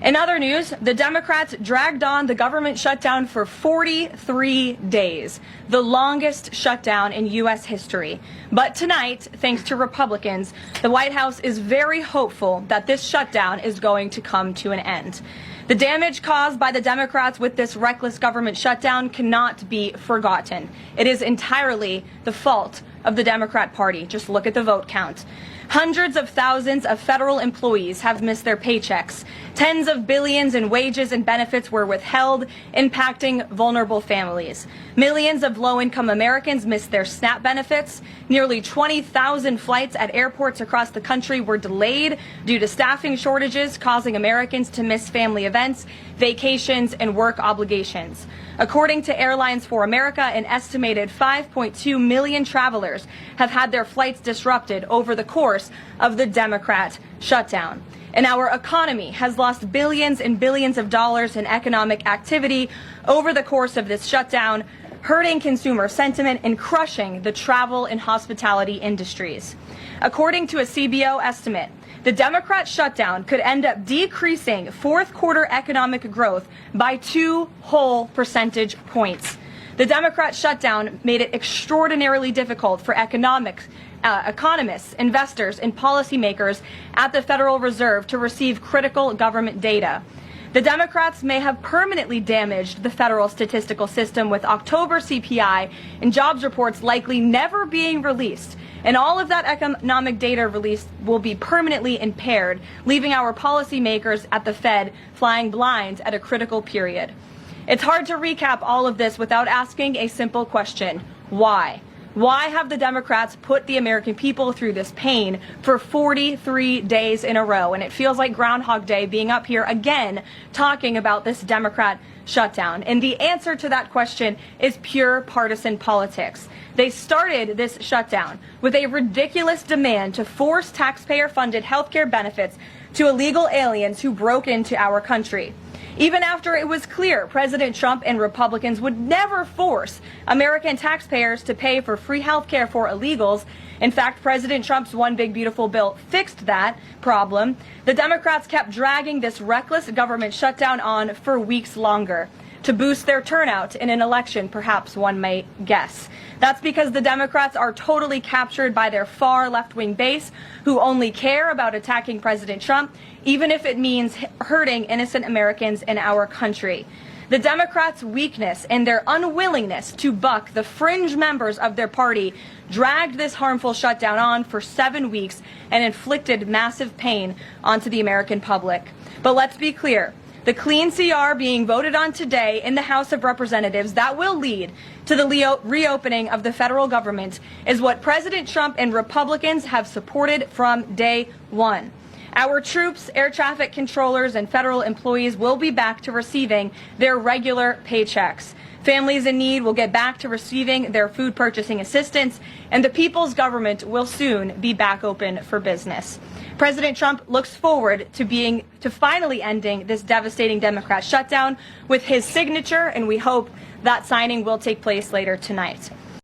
In other news, the Democrats dragged on the government shutdown for 43 days, the longest shutdown in U.S. history. But tonight, thanks to Republicans, the White House is very hopeful that this shutdown is going to come to an end. The damage caused by the Democrats with this reckless government shutdown cannot be forgotten. It is entirely the fault of the Democrat Party. Just look at the vote count. Hundreds of thousands of federal employees have missed their paychecks. Tens of billions in wages and benefits were withheld, impacting vulnerable families. Millions of low-income Americans missed their SNAP benefits. Nearly 20,000 flights at airports across the country were delayed due to staffing shortages, causing Americans to miss family events, vacations, and work obligations. According to Airlines for America, an estimated 5.2 million travelers have had their flights disrupted over the course of the Democrat shutdown. And our economy has lost billions and billions of dollars in economic activity over the course of this shutdown, hurting consumer sentiment and crushing the travel and hospitality industries. According to a CBO estimate, the Democrat shutdown could end up decreasing fourth quarter economic growth by 2 whole percentage points. The Democrat shutdown made it extraordinarily difficult for economists, investors, and policymakers at the Federal Reserve to receive critical government data. The Democrats may have permanently damaged the federal statistical system, with October CPI and jobs reports likely never being released. And all of that economic data released will be permanently impaired, leaving our policymakers at the Fed flying blind at a critical period. It's hard to recap all of this without asking a simple question: why? Why have the Democrats put the American people through this pain for 43 days in a row? And it feels like Groundhog Day being up here again talking about this Democrat shutdown. And the answer to that question is pure partisan politics. They started this shutdown with a ridiculous demand to force taxpayer-funded health care benefits to illegal aliens who broke into our country. Even after it was clear President Trump and Republicans would never force American taxpayers to pay for free health care for illegals. In fact, President Trump's One Big Beautiful Bill fixed that problem. The Democrats kept dragging this reckless government shutdown on for weeks longer to boost their turnout in an election, perhaps one might guess. That's because the Democrats are totally captured by their far left-wing base, who only care about attacking President Trump, even if it means hurting innocent Americans in our country. The Democrats' weakness and their unwillingness to buck the fringe members of their party dragged this harmful shutdown on for 7 weeks and inflicted massive pain onto the American public. But let's be clear. The clean CR being voted on today in the House of Representatives that will lead to the reopening of the federal government is what President Trump and Republicans have supported from day one. Our troops, air traffic controllers, and federal employees will be back to receiving their regular paychecks. Families in need will get back to receiving their food purchasing assistance, and the people's government will soon be back open for business. President Trump looks forward to finally ending this devastating Democrat shutdown with his signature, and we hope that signing will take place later tonight.